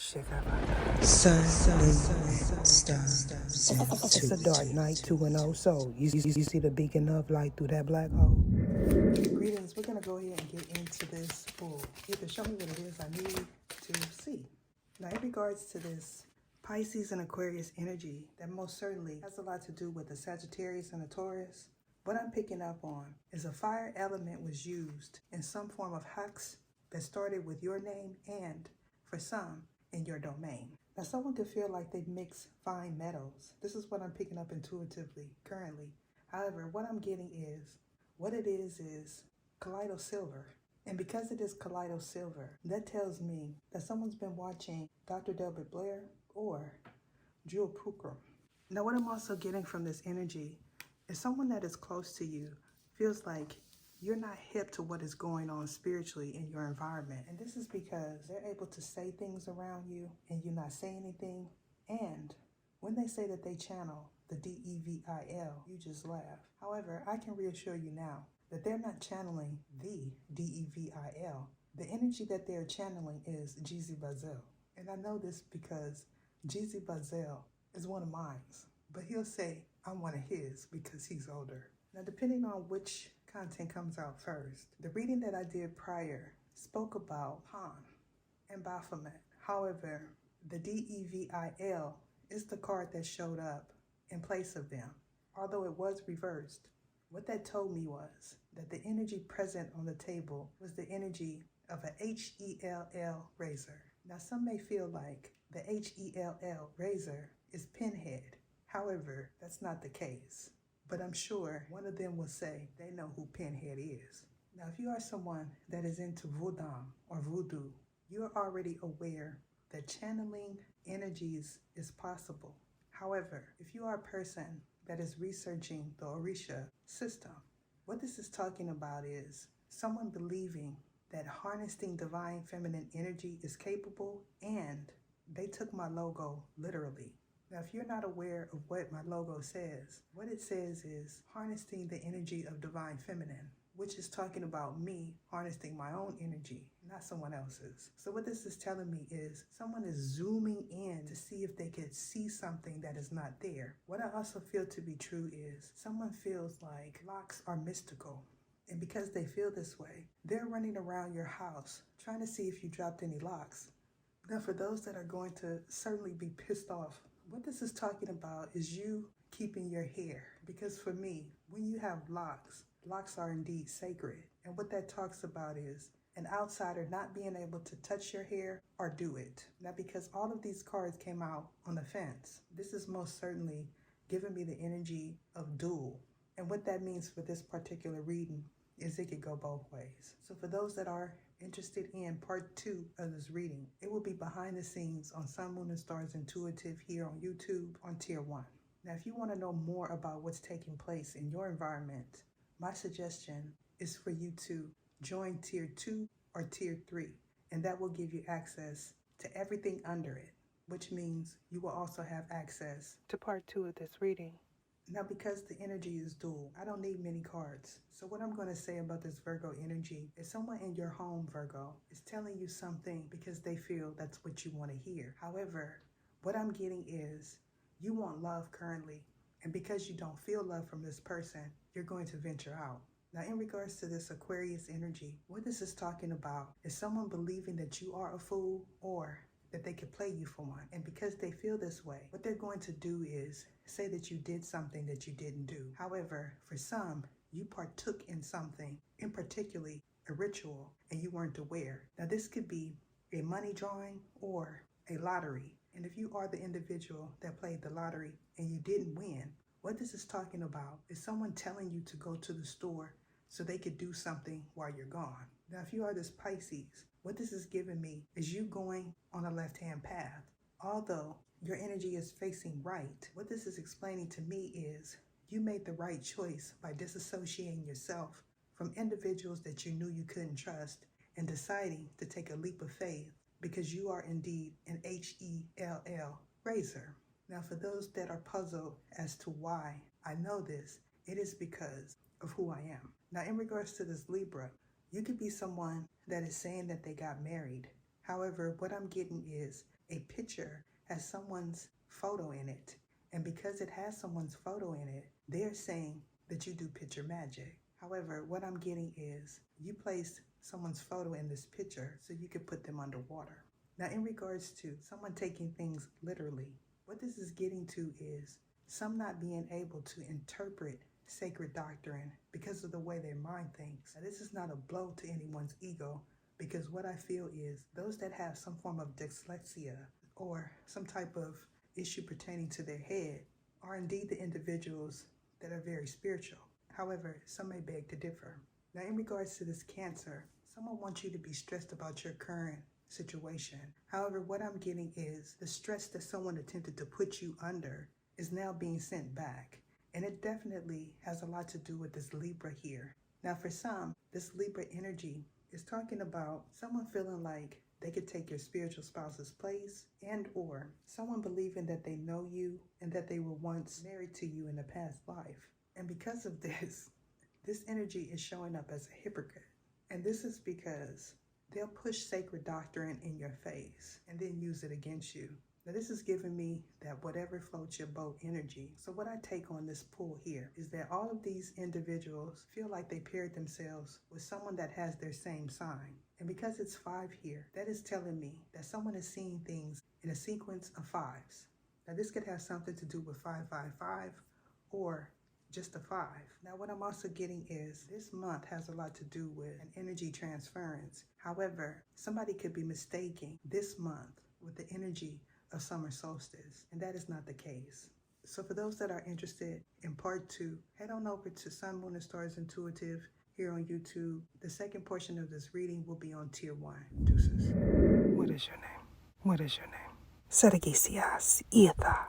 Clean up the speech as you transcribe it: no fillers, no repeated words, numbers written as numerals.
Sun, moon, stars, It's a dark night, 2-0. So, you see the beacon of light through that black hole? Greetings. We're going to go ahead and get into this full. Either show me what it is I need to see. Now, in regards to this Pisces and Aquarius energy, that most certainly has a lot to do with the Sagittarius and the Taurus. What I'm picking up on is a fire element was used in some form of hex that started with your name and, for some, in your domain. Now, someone could feel like they mix fine metals. This is what I'm picking up intuitively currently. However, what I'm getting is, what it is colloidal silver. And because it is colloidal silver, that tells me that someone's been watching Dr. Delbert Blair or Jewel Pookrum. Now, what I'm also getting from this energy is someone that is close to you feels like you're not hip to what is going on spiritually in your environment. And this is because they're able to say things around you and you not say anything. And when they say that they channel the DEVIL, you just laugh. However, I can reassure you now that they're not channeling the DEVIL. The energy that they're channeling is Jeezy Bazel. And I know this because Jeezy Bazel is one of mine, but he'll say I'm one of his because he's older. Now, depending on which content comes out first, the reading that I did prior spoke about Han and Baphomet. However, the DEVIL is the card that showed up in place of them, although it was reversed. What that told me was that the energy present on the table was the energy of a HELL razor. Now, some may feel like the HELL razor is Pinhead. However, that's not the case. But I'm sure one of them will say they know who Pinhead is. Now, if you are someone that is into voodoo or voodoo, you're already aware that channeling energies is possible. However, if you are a person that is researching the Orisha system, what this is talking about is someone believing that harnessing divine feminine energy is capable, and they took my logo literally. Now, if you're not aware of what my logo says, what it says is harnessing the energy of divine feminine, which is talking about me harnessing my own energy, not someone else's. So what this is telling me is someone is zooming in to see if they could see something that is not there. What I also feel to be true is someone feels like locks are mystical. And because they feel this way, they're running around your house trying to see if you dropped any locks. Now, for those that are going to certainly be pissed off, what this is talking about is you keeping your hair. Because for me, when you have locks, locks are indeed sacred. And what that talks about is an outsider not being able to touch your hair or do it. Now, because all of these cards came out on the fence, this is most certainly giving me the energy of dual. And what that means for this particular reading is it could go both ways. So for those that are interested in part 2 of this reading, it will be behind the scenes on Sun, Moon, and Stars Intuitive here on YouTube on Tier 1. Now, if you want to know more about what's taking place in your environment, my suggestion is for you to join Tier 2 or Tier 3, and that will give you access to everything under it, which means you will also have access to part 2 of this reading. Now, because the energy is dual, I don't need many cards. So what I'm going to say about this Virgo energy is someone in your home, Virgo, is telling you something because they feel that's what you want to hear. However, what I'm getting is you want love currently. And because you don't feel love from this person, you're going to venture out. Now, in regards to this Aquarius energy, what this is talking about is someone believing that you are a fool or that they could play you for one. And because they feel this way, what they're going to do is say that you did something that you didn't do. However, for some, you partook in something, in particularly a ritual, and you weren't aware. Now, this could be a money drawing or a lottery. And if you are the individual that played the lottery and you didn't win, what this is talking about is someone telling you to go to the store so they could do something while you're gone. Now, if you are this Pisces, what this is giving me is you going on a left-hand path. Although your energy is facing right, what this is explaining to me is you made the right choice by disassociating yourself from individuals that you knew you couldn't trust and deciding to take a leap of faith because you are indeed an HELL razor. Now, for those that are puzzled as to why I know this, it is because of who I am. Now, in regards to this Libra, you could be someone that is saying that they got married. However, what I'm getting is a picture has someone's photo in it. And because it has someone's photo in it, they're saying that you do picture magic. However, what I'm getting is you placed someone's photo in this picture so you could put them underwater. Now, in regards to someone taking things literally, what this is getting to is some not being able to interpret sacred doctrine because of the way their mind thinks. Now, this is not a blow to anyone's ego, because what I feel is those that have some form of dyslexia or some type of issue pertaining to their head are indeed the individuals that are very spiritual. However, some may beg to differ. Now, in regards to this Cancer, someone wants you to be stressed about your current situation. However, what I'm getting is the stress that someone attempted to put you under is now being sent back. And it definitely has a lot to do with this Libra here. Now, for some, this Libra energy is talking about someone feeling like they could take your spiritual spouse's place, and or someone believing that they know you and that they were once married to you in a past life. And because of this energy is showing up as a hypocrite. And this is because they'll push sacred doctrine in your face and then use it against you. Now, this is giving me that whatever floats your boat energy. So what I take on this pull here is that all of these individuals feel like they paired themselves with someone that has their same sign. And because it's 5 here, that is telling me that someone is seeing things in a sequence of 5s. Now, this could have something to do with 555 or just a 5. Now, what I'm also getting is this month has a lot to do with an energy transference. However, somebody could be mistaking this month with the energy of summer solstice, and that is not the case. So for those that are interested in part 2, head on over to Sun, Moon, and Stars Intuitive here on YouTube. The second portion of this reading will be on Tier 1. Deuces. What is your name? What is your name? Sergisias Etha.